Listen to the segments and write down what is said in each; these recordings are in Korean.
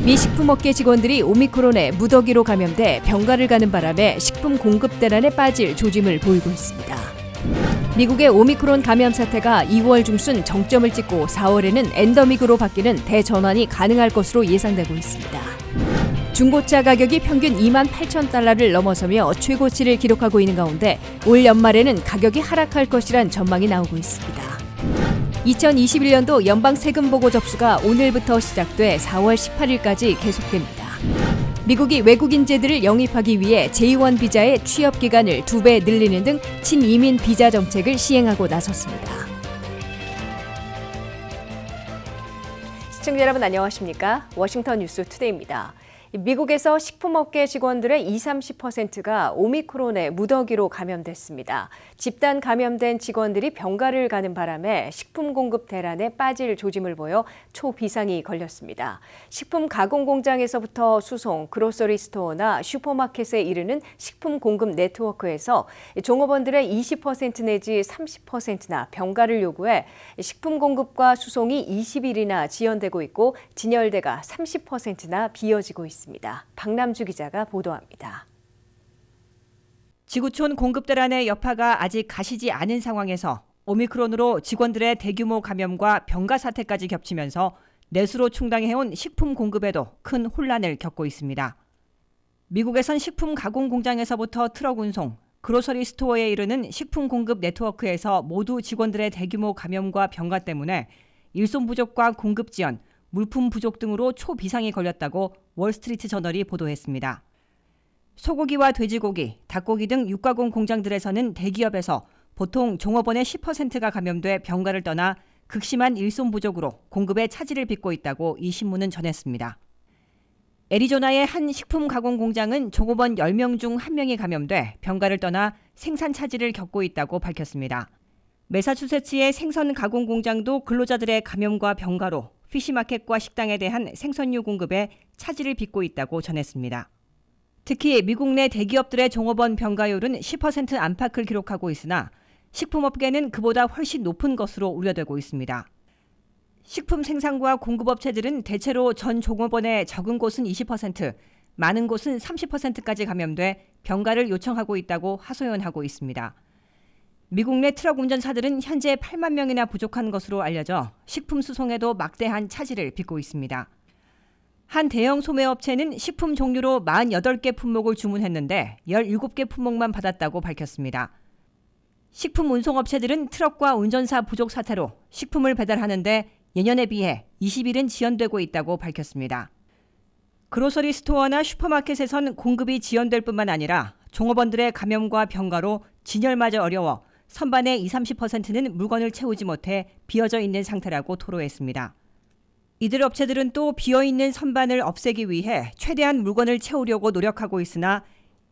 미 식품업계 직원들이 오미크론에 무더기로 감염돼 병가를 가는 바람에 식품 공급 대란에 빠질 조짐을 보이고 있습니다. 미국의 오미크론 감염 사태가 2월 중순 정점을 찍고 4월에는 엔더믹으로 바뀌는 대전환이 가능할 것으로 예상되고 있습니다. 중고차 가격이 평균 28,000달러를 넘어서며 최고치를 기록하고 있는 가운데 올 연말에는 가격이 하락할 것이란 전망이 나오고 있습니다. 2021년도 연방 세금 보고 접수가 오늘부터 시작돼 4월 18일까지 계속됩니다. 미국이 외국인재들을 영입하기 위해 J1 비자의 취업 기간을 2배 늘리는 등 친이민 비자 정책을 시행하고 나섰습니다. 시청자 여러분 안녕하십니까? 워싱턴 뉴스 투데이입니다. 미국에서 식품업계 직원들의 20-30%가 오미크론에 무더기로 감염됐습니다. 집단 감염된 직원들이 병가를 가는 바람에 식품 공급 대란에 빠질 조짐을 보여 초비상이 걸렸습니다. 식품 가공 공장에서부터 수송, 그로서리 스토어나 슈퍼마켓에 이르는 식품 공급 네트워크에서 종업원들의 20% 내지 30%나 병가를 요구해 식품 공급과 수송이 20일이나 지연되고 있고 진열대가 30%나 비어지고 있습니다. 박남주 기자가 보도합니다. 지구촌 공급 대란의 여파가 아직 가시지 않은 상황에서 오미크론으로 직원들의 대규모 감염과 병가 사태까지 겹치면서 내수로 충당해온 식품 공급에도 큰 혼란을 겪고 있습니다. 미국에선 식품 가공 공장에서부터 트럭 운송, 그로서리 스토어에 이르는 식품 공급 네트워크에서 모두 직원들의 대규모 감염과 병가 때문에 일손 부족과 공급 지연, 물품 부족 등으로 초비상이 걸렸다고 월스트리트 저널이 보도했습니다. 소고기와 돼지고기, 닭고기 등 육가공 공장들에서는 대기업에서 보통 종업원의 10%가 감염돼 병가를 떠나 극심한 일손 부족으로 공급에 차질을 빚고 있다고 이 신문은 전했습니다. 애리조나의 한 식품 가공 공장은 종업원 10명 중 1명이 감염돼 병가를 떠나 생산 차질을 겪고 있다고 밝혔습니다. 매사추세츠의 생선 가공 공장도 근로자들의 감염과 병가로 피시마켓과 식당에 대한 생선류 공급에 차질을 빚고 있다고 전했습니다. 특히 미국 내 대기업들의 종업원 병가율은 10% 안팎을 기록하고 있으나 식품업계는 그보다 훨씬 높은 것으로 우려되고 있습니다. 식품 생산과 공급업체들은 대체로 전 종업원의 적은 곳은 20%, 많은 곳은 30%까지 감염돼 병가를 요청하고 있다고 하소연하고 있습니다. 미국 내 트럭 운전사들은 현재 8만 명이나 부족한 것으로 알려져 식품 수송에도 막대한 차질을 빚고 있습니다. 한 대형 소매업체는 식품 종류로 48개 품목을 주문했는데 17개 품목만 받았다고 밝혔습니다. 식품 운송업체들은 트럭과 운전사 부족 사태로 식품을 배달하는데 예년에 비해 20일은 지연되고 있다고 밝혔습니다. 그로서리 스토어나 슈퍼마켓에선 공급이 지연될 뿐만 아니라 종업원들의 감염과 병가로 진열마저 어려워 선반의 20-30%는 물건을 채우지 못해 비어져 있는 상태라고 토로했습니다. 이들 업체들은 또 비어있는 선반을 없애기 위해 최대한 물건을 채우려고 노력하고 있으나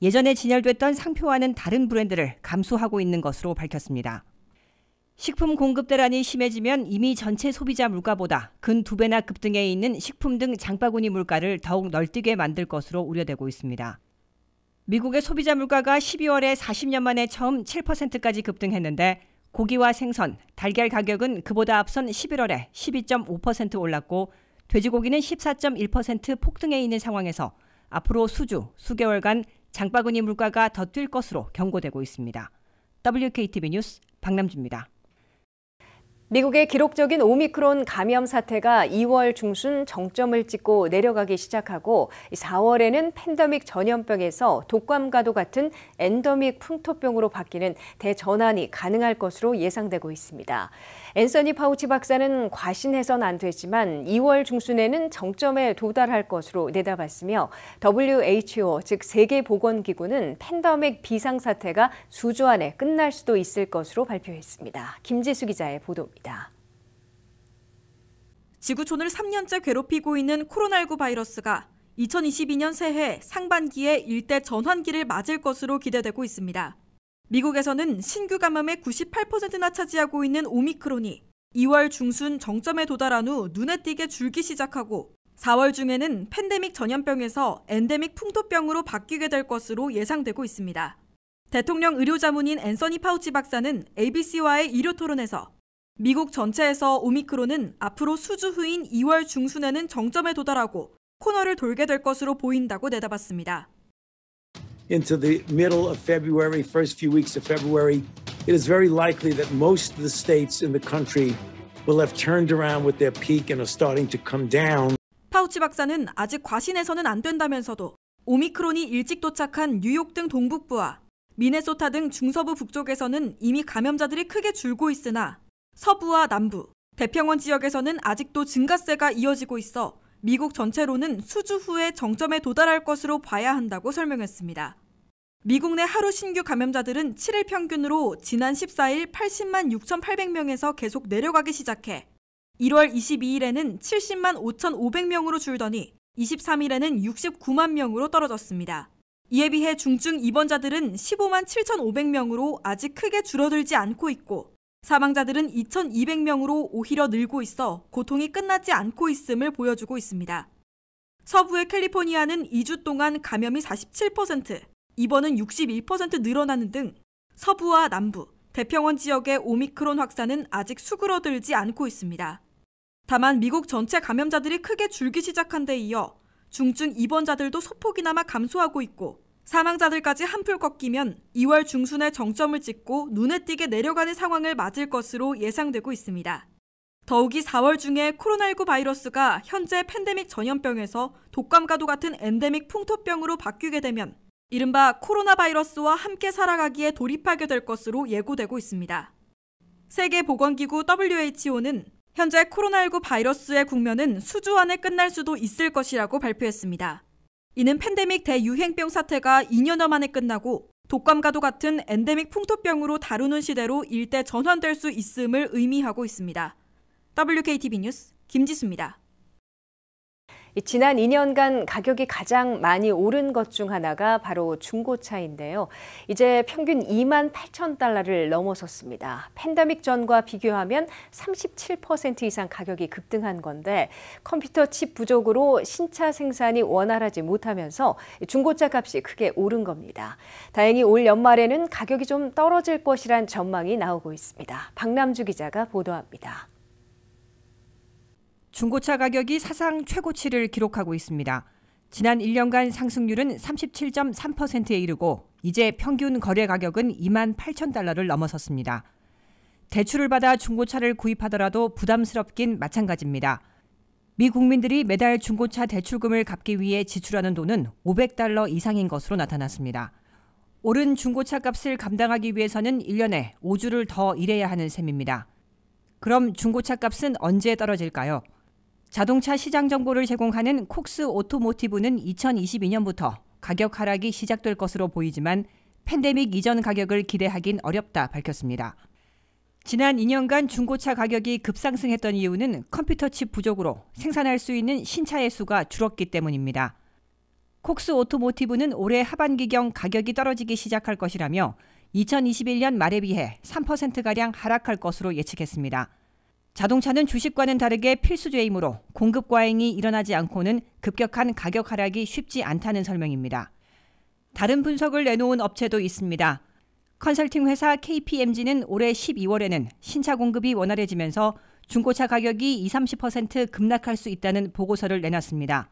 예전에 진열됐던 상표와는 다른 브랜드를 감수하고 있는 것으로 밝혔습니다. 식품 공급 대란이 심해지면 이미 전체 소비자 물가보다 근 2배나 급등해 있는 식품 등 장바구니 물가를 더욱 널뛰게 만들 것으로 우려되고 있습니다. 미국의 소비자 물가가 12월에 40년 만에 처음 7%까지 급등했는데 고기와 생선, 달걀 가격은 그보다 앞선 11월에 12.5% 올랐고 돼지고기는 14.1% 폭등해 있는 상황에서 앞으로 수개월간 장바구니 물가가 더 뛸 것으로 경고되고 있습니다. WKTV 뉴스 박남주입니다. 미국의 기록적인 오미크론 감염 사태가 2월 중순 정점을 찍고 내려가기 시작하고 4월에는 팬데믹 전염병에서 독감과도 같은 엔더믹 풍토병으로 바뀌는 대전환이 가능할 것으로 예상되고 있습니다. 앤서니 파우치 박사는 과신해선 안 되지만 2월 중순에는 정점에 도달할 것으로 내다봤으며 WHO, 즉 세계보건기구는 팬데믹 비상사태가 수주 안에 끝날 수도 있을 것으로 발표했습니다. 김지수 기자의 보도입니다. 지구촌을 3년째 괴롭히고 있는 코로나19 바이러스가 2022년 새해 상반기에 일대 전환기를 맞을 것으로 기대되고 있습니다. 미국에서는 신규 감염의 98%나 차지하고 있는 오미크론이 2월 중순 정점에 도달한 후 눈에 띄게 줄기 시작하고 4월 중에는 팬데믹 전염병에서 엔데믹 풍토병으로 바뀌게 될 것으로 예상되고 있습니다. 대통령 의료자문인 앤서니 파우치 박사는 ABC와의 의료 토론에서 미국 전체에서 오미크론은 앞으로 수주 후인 2월 중순에는 정점에 도달하고 코너를 돌게 될 것으로 보인다고 내다봤습니다. Into the middle of February, first few weeks of February, it is very likely that most of the states in the country will have turned around with their peak and are starting to come down. 파우치 박사는 아직 과신해서는 안 된다면서도 오미크론이 일찍 도착한 뉴욕 등 동북부와 미네소타 등 중서부 북쪽에서는 이미 감염자들이 크게 줄고 있으나 서부와 남부, 대평원 지역에서는 아직도 증가세가 이어지고 있어 미국 전체로는 수주 후에 정점에 도달할 것으로 봐야 한다고 설명했습니다. 미국 내 하루 신규 감염자들은 7일 평균으로 지난 14일 80만 6,800명에서 계속 내려가기 시작해 1월 22일에는 70만 5,500명으로 줄더니 23일에는 69만 명으로 떨어졌습니다. 이에 비해 중증 입원자들은 15만 7,500명으로 아직 크게 줄어들지 않고 있고 사망자들은 2,200명으로 오히려 늘고 있어 고통이 끝나지 않고 있음을 보여주고 있습니다. 서부의 캘리포니아는 2주 동안 감염이 47%, 입원은 61% 늘어나는 등 서부와 남부, 대평원 지역의 오미크론 확산은 아직 수그러들지 않고 있습니다. 다만 미국 전체 감염자들이 크게 줄기 시작한 데 이어 중증 입원자들도 소폭이나마 감소하고 있고 사망자들까지 한풀 꺾이면 2월 중순에 정점을 찍고 눈에 띄게 내려가는 상황을 맞을 것으로 예상되고 있습니다. 더욱이 4월 중에 코로나19 바이러스가 현재 팬데믹 전염병에서 독감과도 같은 엔데믹 풍토병으로 바뀌게 되면 이른바 코로나 바이러스와 함께 살아가기에 돌입하게 될 것으로 예고되고 있습니다. 세계보건기구 WHO는 현재 코로나19 바이러스의 국면은 수주 안에 끝날 수도 있을 것이라고 발표했습니다. 이는 팬데믹 대유행병 사태가 2년여 만에 끝나고 독감과도 같은 엔데믹 풍토병으로 다루는 시대로 일대 전환될 수 있음을 의미하고 있습니다. WKTV 뉴스 김지수입니다. 지난 2년간 가격이 가장 많이 오른 것 중 하나가 바로 중고차인데요. 이제 평균 2만 8천 달러를 넘어섰습니다. 팬데믹 전과 비교하면 37% 이상 가격이 급등한 건데 컴퓨터 칩 부족으로 신차 생산이 원활하지 못하면서 중고차 값이 크게 오른 겁니다. 다행히 올 연말에는 가격이 좀 떨어질 것이란 전망이 나오고 있습니다. 박남주 기자가 보도합니다. 중고차 가격이 사상 최고치를 기록하고 있습니다. 지난 1년간 상승률은 37.3%에 이르고 이제 평균 거래 가격은 2만 8천 달러를 넘어섰습니다. 대출을 받아 중고차를 구입하더라도 부담스럽긴 마찬가지입니다. 미 국민들이 매달 중고차 대출금을 갚기 위해 지출하는 돈은 500달러 이상인 것으로 나타났습니다. 오른 중고차 값을 감당하기 위해서는 1년에 5주를 더 일해야 하는 셈입니다. 그럼 중고차 값은 언제 떨어질까요? 자동차 시장 정보를 제공하는 콕스 오토모티브는 2022년부터 가격 하락이 시작될 것으로 보이지만 팬데믹 이전 가격을 기대하긴 어렵다 밝혔습니다. 지난 2년간 중고차 가격이 급상승했던 이유는 컴퓨터 칩 부족으로 생산할 수 있는 신차의 수가 줄었기 때문입니다. 콕스 오토모티브는 올해 하반기경 가격이 떨어지기 시작할 것이라며 2021년 말에 비해 3%가량 하락할 것으로 예측했습니다. 자동차는 주식과는 다르게 필수재이므로 공급 과잉이 일어나지 않고는 급격한 가격 하락이 쉽지 않다는 설명입니다. 다른 분석을 내놓은 업체도 있습니다. 컨설팅 회사 KPMG는 올해 12월에는 신차 공급이 원활해지면서 중고차 가격이 20-30% 급락할 수 있다는 보고서를 내놨습니다.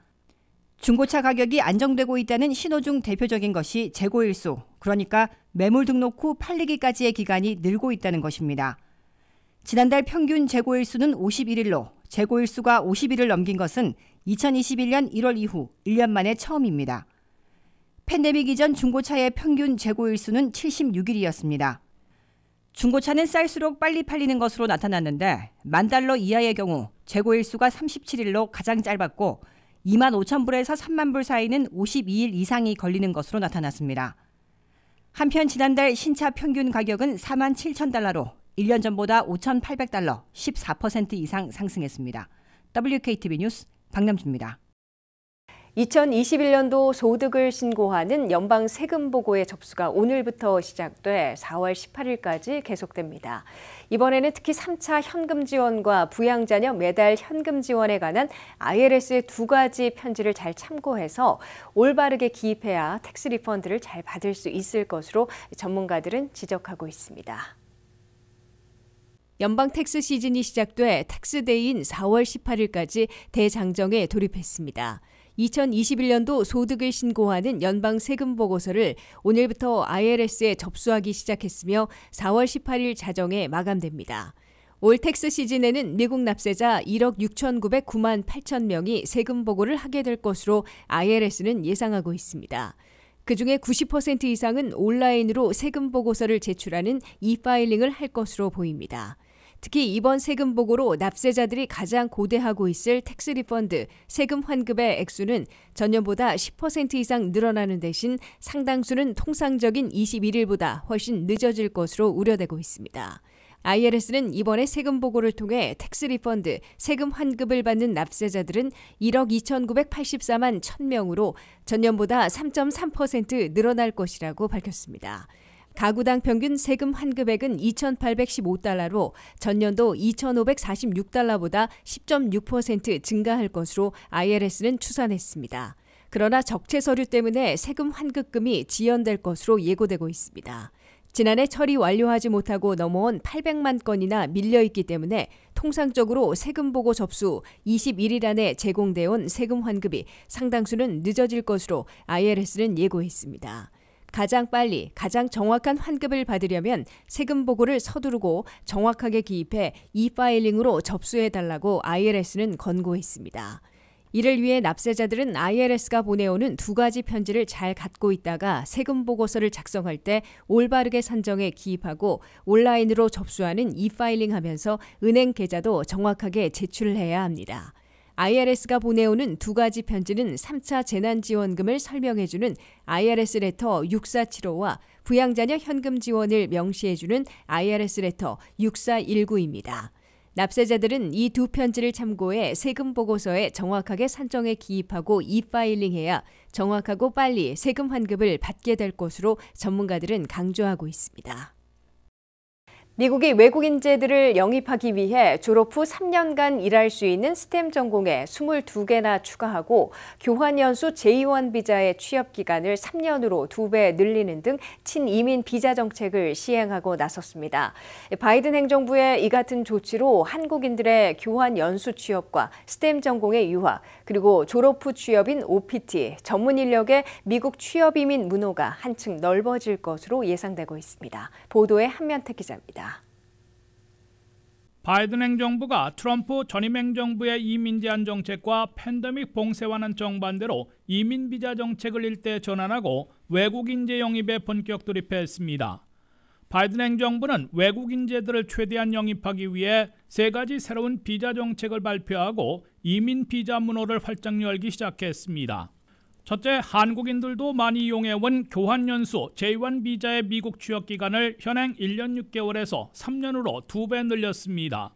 중고차 가격이 안정되고 있다는 신호 중 대표적인 것이 재고일수, 그러니까 매물 등록 후 팔리기까지의 기간이 늘고 있다는 것입니다. 지난달 평균 재고일수는 51일로 재고일수가 50일을 넘긴 것은 2021년 1월 이후 1년 만에 처음입니다. 팬데믹 이전 중고차의 평균 재고일수는 76일이었습니다. 중고차는 쌀수록 빨리 팔리는 것으로 나타났는데 $10,000 이하의 경우 재고일수가 37일로 가장 짧았고 2만 5천 불에서 3만 불 사이는 52일 이상이 걸리는 것으로 나타났습니다. 한편 지난달 신차 평균 가격은 4만 7천 달러로 1년 전보다 5,800달러, 14% 이상 상승했습니다. WKTV 뉴스 박남주입니다. 2021년도 소득을 신고하는 연방 세금 보고의 접수가 오늘부터 시작돼 4월 18일까지 계속됩니다. 이번에는 특히 3차 현금 지원과 부양자녀 매달 현금 지원에 관한 IRS의 2가지 편지를 잘 참고해서 올바르게 기입해야 텍스 리펀드를 잘 받을 수 있을 것으로 전문가들은 지적하고 있습니다. 연방 텍스 시즌이 시작돼 텍스데이인 4월 18일까지 대장정에 돌입했습니다. 2021년도 소득을 신고하는 연방 세금 보고서를 오늘부터 IRS에 접수하기 시작했으며 4월 18일 자정에 마감됩니다. 올 텍스 시즌에는 미국 납세자 1억 6,909만 8천 명이 세금 보고를 하게 될 것으로 IRS는 예상하고 있습니다. 그중에 90% 이상은 온라인으로 세금 보고서를 제출하는 e-파일링을 할 것으로 보입니다. 특히 이번 세금 보고로 납세자들이 가장 고대하고 있을 텍스 리펀드, 세금 환급의 액수는 전년보다 10% 이상 늘어나는 대신 상당수는 통상적인 21일보다 훨씬 늦어질 것으로 우려되고 있습니다. IRS는 이번에 세금 보고를 통해 텍스 리펀드, 세금 환급을 받는 납세자들은 1억 2,984만 1,000명으로 전년보다 3.3% 늘어날 것이라고 밝혔습니다. 가구당 평균 세금 환급액은 2,815달러로 전년도 2,546달러보다 10.6% 증가할 것으로 IRS는 추산했습니다. 그러나 적체 서류 때문에 세금 환급금이 지연될 것으로 예고되고 있습니다. 지난해 처리 완료하지 못하고 넘어온 800만 건이나 밀려있기 때문에 통상적으로 세금 보고 접수 21일 안에 제공되어 온 세금 환급이 상당수는 늦어질 것으로 IRS는 예고했습니다. 가장 빨리, 가장 정확한 환급을 받으려면 세금 보고를 서두르고 정확하게 기입해 e-파일링으로 접수해달라고 IRS는 권고했습니다. 이를 위해 납세자들은 IRS가 보내오는 두 가지 편지를 잘 갖고 있다가 세금 보고서를 작성할 때 올바르게 산정해 기입하고 온라인으로 접수하는 e-파일링하면서 은행 계좌도 정확하게 제출을 해야 합니다. IRS가 보내오는 두 가지 편지는 3차 재난지원금을 설명해주는 IRS 레터 6475와 부양자녀 현금 지원을 명시해주는 IRS 레터 6419입니다. 납세자들은 이 두 편지를 참고해 세금 보고서에 정확하게 산정해 기입하고 e-파일링해야 정확하고 빨리 세금 환급을 받게 될 것으로 전문가들은 강조하고 있습니다. 미국이 외국 인재들을 영입하기 위해 졸업 후 3년간 일할 수 있는 스템 전공에 22개나 추가하고 교환 연수 J1 비자의 취업 기간을 3년으로 2배 늘리는 등 친이민 비자 정책을 시행하고 나섰습니다. 바이든 행정부의 이 같은 조치로 한국인들의 교환 연수 취업과 스템 전공의 유학, 그리고 졸업 후 취업인 OPT, 전문 인력의 미국 취업 이민 문호가 한층 넓어질 것으로 예상되고 있습니다. 보도에 한면택 기자입니다. 바이든 행정부가 트럼프 전임 행정부의 이민 제한 정책과 팬데믹 봉쇄와는 정반대로 이민 비자 정책을 일대 전환하고 외국 인재 영입에 본격 돌입했습니다. 바이든 행정부는 외국 인재들을 최대한 영입하기 위해 3가지 새로운 비자 정책을 발표하고 이민 비자 문호를 활짝 열기 시작했습니다. 첫째, 한국인들도 많이 이용해온 교환연수 J1 비자의 미국 취업 기간을 현행 1년 6개월에서 3년으로 2배 늘렸습니다.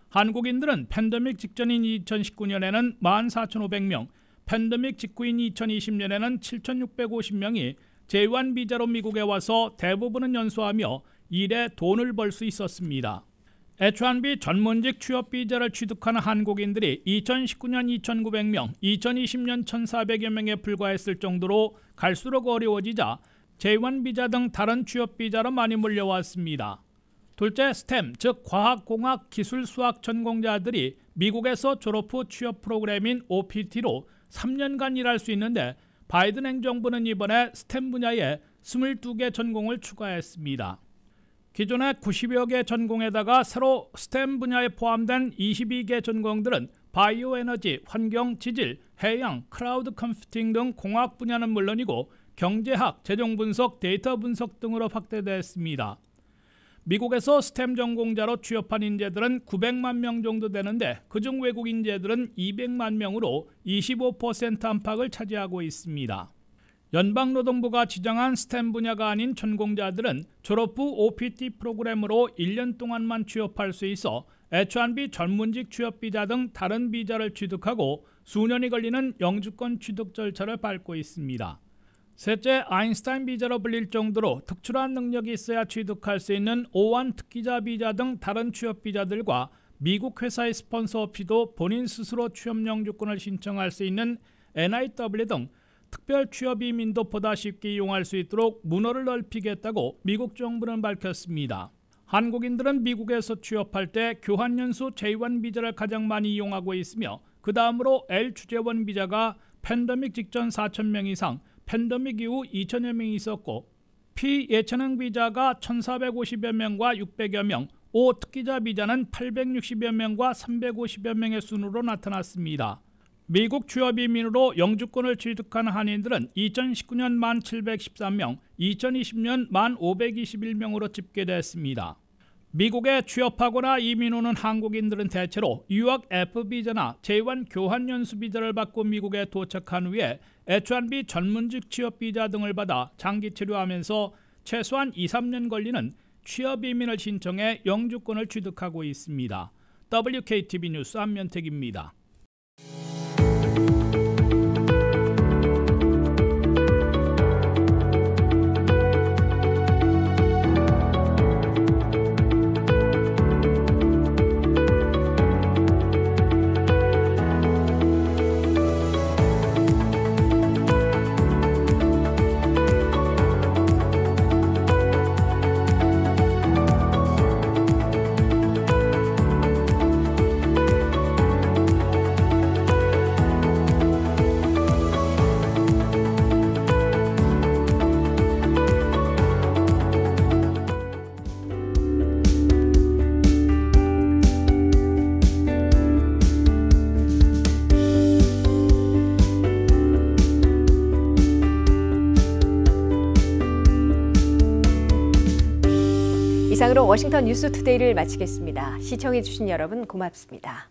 한국인들은 팬데믹 직전인 2019년에는 14,500명, 팬데믹 직후인 2020년에는 7,650명이 J1 비자로 미국에 와서 대부분은 연수하며 일에 돈을 벌 수 있었습니다. H1B 전문직 취업 비자를 취득하는 한국인들이 2019년 2,900명, 2020년 1,400여 명에 불과했을 정도로 갈수록 어려워지자 J1 비자 등 다른 취업 비자로 많이 몰려왔습니다. 둘째, 스템, 즉 과학, 공학, 기술, 수학 전공자들이 미국에서 졸업 후 취업 프로그램인 OPT로 3년간 일할 수 있는데 바이든 행정부는 이번에 스템 분야에 22개 전공을 추가했습니다. 기존의 90여 개 전공에다가 새로 스템 분야에 포함된 22개 전공들은 바이오 에너지, 환경, 지질, 해양, 클라우드 컴퓨팅 등 공학 분야는 물론이고 경제학, 재정 분석, 데이터 분석 등으로 확대됐습니다. 미국에서 스템 전공자로 취업한 인재들은 900만 명 정도 되는데 그중 외국 인재들은 200만 명으로 25% 안팎을 차지하고 있습니다. 연방노동부가 지정한 스템 분야가 아닌 전공자들은 졸업 후 OPT 프로그램으로 1년 동안만 취업할 수 있어 H1B 전문직 취업 비자 등 다른 비자를 취득하고 수년이 걸리는 영주권 취득 절차를 밟고 있습니다. 셋째, 아인슈타인 비자로 불릴 정도로 특출한 능력이 있어야 취득할 수 있는 O1 특기자 비자 등 다른 취업 비자들과 미국 회사의 스폰서 없이도 본인 스스로 취업 영주권을 신청할 수 있는 NIW 등 특별 취업 이민도 보다 쉽게 이용할 수 있도록 문호를 넓히겠다고 미국 정부는 밝혔습니다. 한국인들은 미국에서 취업할 때 교환연수 J1 비자를 가장 많이 이용하고 있으며 그 다음으로 L 주재원 비자가 팬데믹 직전 4,000명 이상, 팬데믹 이후 2,000여 명이 있었고 피예체능 비자가 1,450여 명과 600여 명, 5특기자 비자는 860여 명과 350여 명의 순으로 나타났습니다. 미국 취업 이민으로 영주권을 취득한 한인들은 2019년 1,713명, 2020년 1,521명으로 집계됐습니다. 미국에 취업하거나 이민 오는 한국인들은 대체로 유학 F비자나 J1 교환연수 비자를 받고 미국에 도착한 후에 H1B 전문직 취업 비자 등을 받아 장기 체류하면서 최소한 2-3년 걸리는 취업 이민을 신청해 영주권을 취득하고 있습니다. WKTV 뉴스 안면택입니다. 이상으로 워싱턴 뉴스투데이를 마치겠습니다. 시청해주신 여러분 고맙습니다.